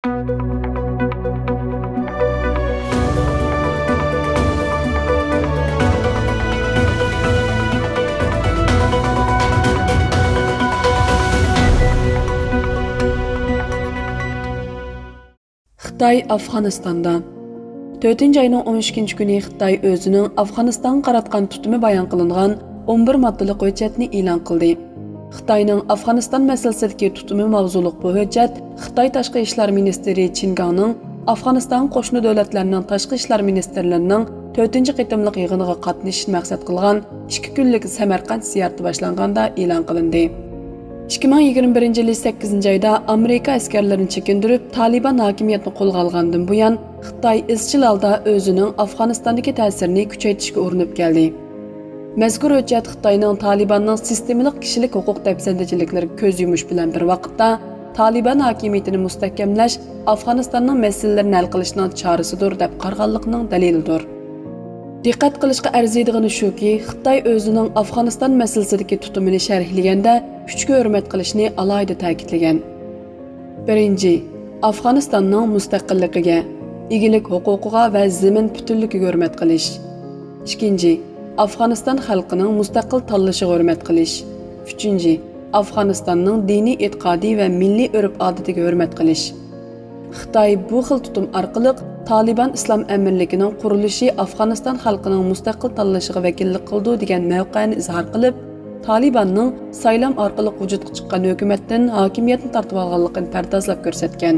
Xitoy Afg'onistonda 4 ayning 12 kuni Xitoy o'zining Afg'onistonga qaratgan tutumi bayon qilingan 11 moddalik hujjatni e'lon qildi. Xitoyning Afg'oniston masalasidagi tutumi mavzuliq bu hujjat Xitoy tashqi ishlar ministri Qin Gangning Afg'oniston qo'shni davlatlarning tashqi ishlar ministrlarining 4-qitimliq yig'iniga qatnashishni maqsad qilgan 2 kunlik Samarqand ziyarati boshlanganda e'lon qilindi. 2021 yil 8 ayda Amerika askarlarini chekindirib, Taliban hokimiyatini qo'lga olgandan buyon Xitoy izchil holda o'zining Afg'onistondagi ta'sirini kuchaytirishga urinib keldi. Mazkur hujjat Xitoyning Talibanning sistemalik kishilik huquq dafsandachiliklariga ko'z yumish bilan bir vaqtda Taliban hokimiyatini mustahkamlash Afg'onistonning masalalarini hal qilishning chorasidir deb qarag'anlikning dalilidir. Diqqat qilishga arziydigani shuki, Xitoy o'zining Afg'oniston masalasidagi tutumini sharhlaganda kuchga hurmat qilishni alohida ta'kidlagan. 1. Afg'onistonning mustaqilligiga, egilik huquqiga va zamin butunligiga hurmat qilish. 2. Afg'oniston xalqining mustaqil tanlashiga hurmat qilish. 3. Afg'onistonning diniy e'tiqodiy va milliy urf-odatiga hurmat qilish. Xitoy bu xil tutum orqali Taliban islom amirligining qurilishi Afg'oniston xalqining mustaqil tanlashiga vakillik qildi degan mavqeni izhor qilib, Talibanning saylam orqali vujudga chiqqan hukumatdan hokimiyatni tortib olganligini pardozlab ko'rsatgan.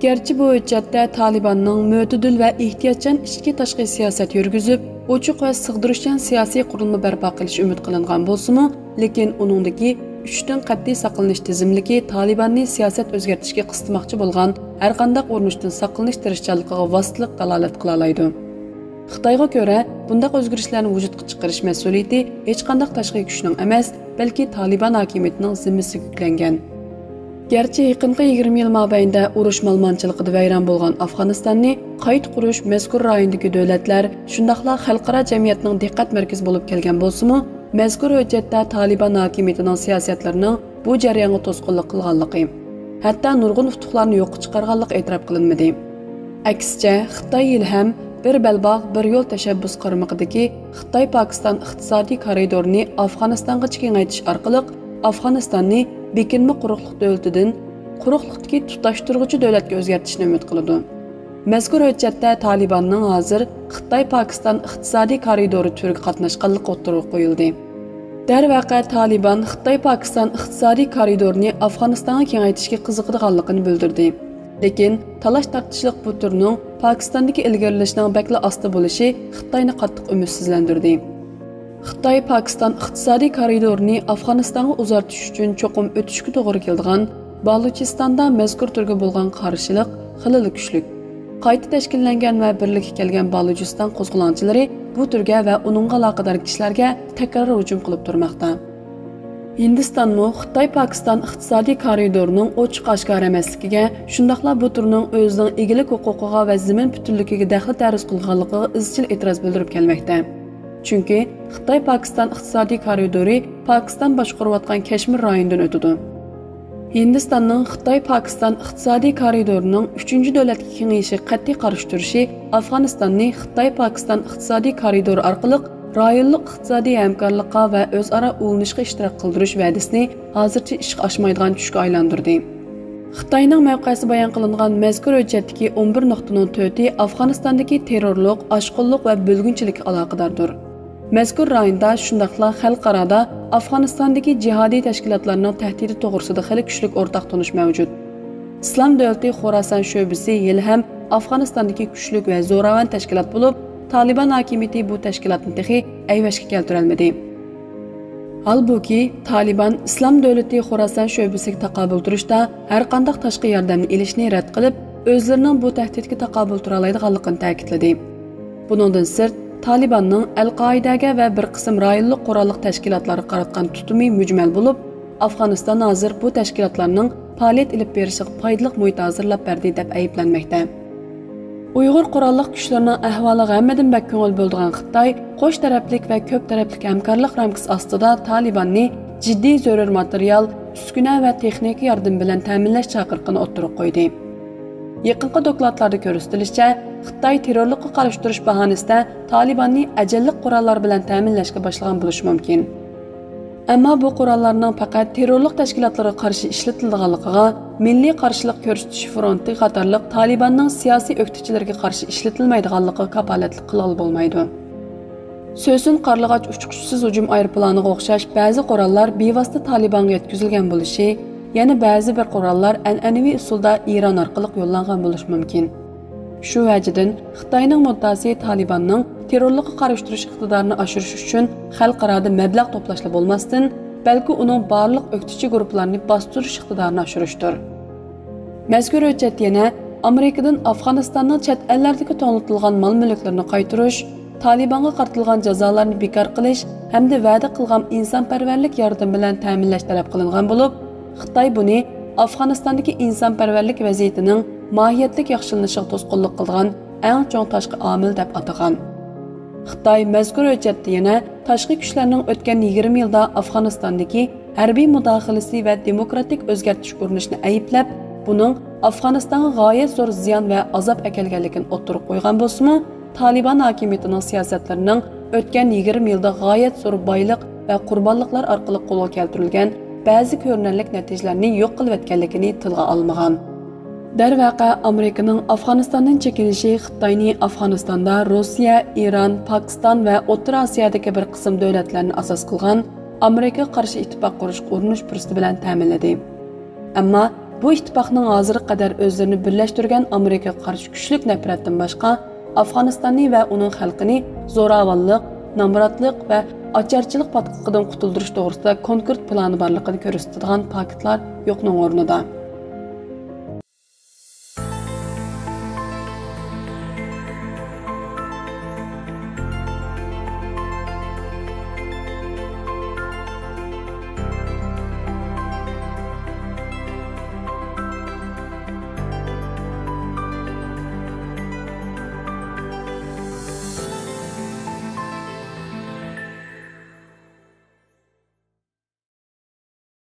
Gerçi bu hujjatda Talibanning mo'tadil va ehtiyotchan ichki tashqi siyosat yurgizib, ochiq va sig'dirishchan siyosiy qurilma barpo qilish umid qilingan bo'lsa-mu, lekin uningdagi 3 qat'iy saqlanish tizimligi Talibanni siyosat o'zgartirishga qismoqchi bo'lgan har qanday urinishdan saqlanish tirishchanligiga vositalik dalolat qila oladi. Xitoyga ko'ra, bunday o'zgarishlarni vujudga chiqarish mas'uliyati hech qanday tashqi kuchning emas, balki Taliban hokimiyatining zimmasiga yuklangan. Gerçi yaqinqi 20 yil mobaynida urush malmonchiligida vayron bo'lgan Afg'onistonni qayta qurish mazkur rayondagi davlatlar, shundaqla xalqaro jamiyatning diqqat markazi bo'lib kelgan bo'lsa-mu, mazkur hujjatda Taliban hokimiyatining siyosatlarining bu jarayonga to'sqinlik qilganligi, hatto nurg'un futuhlarni yo'qqa chiqarganligi e'tirof qilinmadi. Aksicha, Xitoy ham bir belbog' bir yo'l tashabbus qaramog'idagi Xitoy-Pokiston iqtisodiy koridorini Afg'onistonga kengaytirish orqali Afg'onistonni bekinma quruqlik davlatidan quruqlikdagi tutashtiruvchi davlatga o'zgartirishni umid qiladi. Mazkur hujjatda Talibanning hozir Xitoy-Pokiston iqtisodiy koridori turiga qatnashganligi o'tirib qo'yildi. Darvaqa Taliban Xitoy-Pokiston iqtisodiy koridorini Afg'onistonga kengaytirishga qiziqadiganligini bildirdi. Lekin talash tortishlik bu turning Pokistondagi ilgarilashining bakla osti bo'lishi Xitoyni qattiq umidsizlantirdi. Xitoy-Pokiston iqtisodiy koridorini Afg'onistonga uzartish uchun cho'qim o'tishga to'g'ri keladigan Balochistonda mazkur turga bo'lgan qarshilik xilili kuchli. Qayta tashkillangan va birlikka kelgan Balochiston qo'zg'olonchilari bu turga va uningga aloqador kishilarga takror hujum qilib turmoqda. Hindistonmo Xitoy-Pokiston iqtisodiy koridorining ochiq-oshkor emasligiga, shundaqla bu turning o'zining egilik huquqiga va zamin butunligiga daxl taruz qilganligiga izchil e'tiroz bildirib kelmoqda. Chunki Xitoy-Pokiston iqtisodiy koridori Pokiston boshqarayotgan Kashmir rayonidan o'tadi. Hindistonning Xitoy-Pokiston iqtisodiy koridorining 3-davlatga kengayishi qat'iy qarshi turishi Afg'onistonni Xitoy-Pokiston iqtisodiy koridori orqali rayonlik iqtisodiy hamkorlikqa va o'zaro ulanishga ishtirok qildirish va'dasini hozircha ishga oshmaydigan tushga aylantirdi. Xitoyning mavqesi bayon qilingan mazkur hujjatdagi 11 nuqtaning 4i Afg'onistondagi terrorlik, oshqunlik va bo'lgunchilikka aloqadordir. Mazkur rayonda shundaqla xalqarada Afg'onistondagi jihodiy tashkilotlarning tahdidi to'g'risida xili kuchli o'rtaq tunish mavjud. Islom davlati Xorasan sho'basi yil ham Afg'onistondagi kuchli va zo'ravon tashkilot bo'lib, Taliban hokimiyati bu tashkilotni texi ayvashga keltira olmadi. Halbuki Taliban Islom davlati Xorasan sho'basiga taqobil turishda har qanday tashqi yordamni olishni rad qilib, o'zlarining bu tahdidga taqobil tura oladiganligini ta'kidladi. Buningdan sirt Talibanning Al-Qoidaga va bir qism rayonlik qurolli tashkilotlarga qaratgan tutumi mujmal bo'lib, Afg'oniston hozir bu tashkilotlarning faoliyat olib berishiga foydali muhit hozirlab berdi deb ayblanmoqda. Uyg'ur qurolli kuchlarining ahvoliga hammadan bak ko'ngil bo'lgan Xitoy qo'sh taraflik va ko'p taraflik hamkorlik ramkasi ostida Talibanni jiddiy zarur material, uskuna va texnik yordam bilan ta'minlash chaqiriqini o'ttirib qo'ydi. Yaqinqi dokladlarda ko'rsatilishicha, Xitoy terrorlikqa qarshi turish bahonasida Talibanni ajalliq qurollar bilan ta'minlashga boshlagan bo'lishi mumkin. Ammo bu qurollarning faqat terrorlik tashkilotlariga qarshi ishlatilganligiga, Milliy qarshilik ko'rsatish fronti qatorliq Talibanning siyosiy o'qituvchilariga qarshi ishlatilmaydiganligiga kafolatlik qila olmaydi. So'sin qarlag'ach uchquchsiz hujum aeroplaniga o'xshash ba'zi qurollar bevosita Talibanga yetkazilgan bo'lishi, yana ba'zi bir qurollar an'anaviy usulda Iran orqali yo'llangan bo'lishi mumkin. Shu vajidan Xitoyning muddaosi Talibanning terrorlikqa qarshi turish iqtidorini oshirish uchun xalqaro mablag' to'plashla bo'lmasdan, balki uning barliq o'qituvchi guruhlarini bostirish iqtidorini oshirishdir. Mazkur hujjat yana Amerikadan Afg'onistonning chet ellardagi to'ng'itilgan mol-mulklarni qaytarish, Talibanға qartilgan jazolarni bekor qilish hamda va'da qilgan insonparvarlik yordam bilan ta'minlash talab qilingan bo'lib, Xitoy buni Afg'onistondagi insonparvarlik vaziyatining mohiyatlik yaxshilanishiga to'sqinlik qilgan eng chong tashqi omil deb atagan. Xitoy mazkur hujjatda yana tashqi kuchlarning o'tgan 20 yilda Afg'onistondagi harbiy mudohalasi va demokratik o'zgartirish urinishini ayblab, buning Afg'onistonga g'oyat zo'r ziyon va azob akelganligini o'tirib qo'ygan bo'lsa-mu, Taliban hokimiyatining siyosatlarining o'tgan 20 yilda g'oyat zo'r boylik va qurbonliklar orqali qo'lga keltirilgan ba'zi ko'rinarli natijalarni yo'q qilib o'tganligini tilga olmagan. Darvaqa Amerikaning Afg'onistondan chekinishi Xitoyning Afg'onistonda Rossiya, Iran, Pokiston va O'rta Osiyodagi bir qism davlatlarni asos qilgan Amerika qarshi ittifoq qurish urinish fursati bilan ta'minladi. Ammo bu ittifoqning hozirga qadar o'zlarini birlashtirgan Amerika qarshi kuchli nafratdan boshqa Afg'onistonni va uning xalqini zo'ravonlik, nomrodlik va ocharchilik patqiqidan qutuldirish to'g'risida konkret plani borligini ko'rsatadigan faktlar yo'qning o'rnida.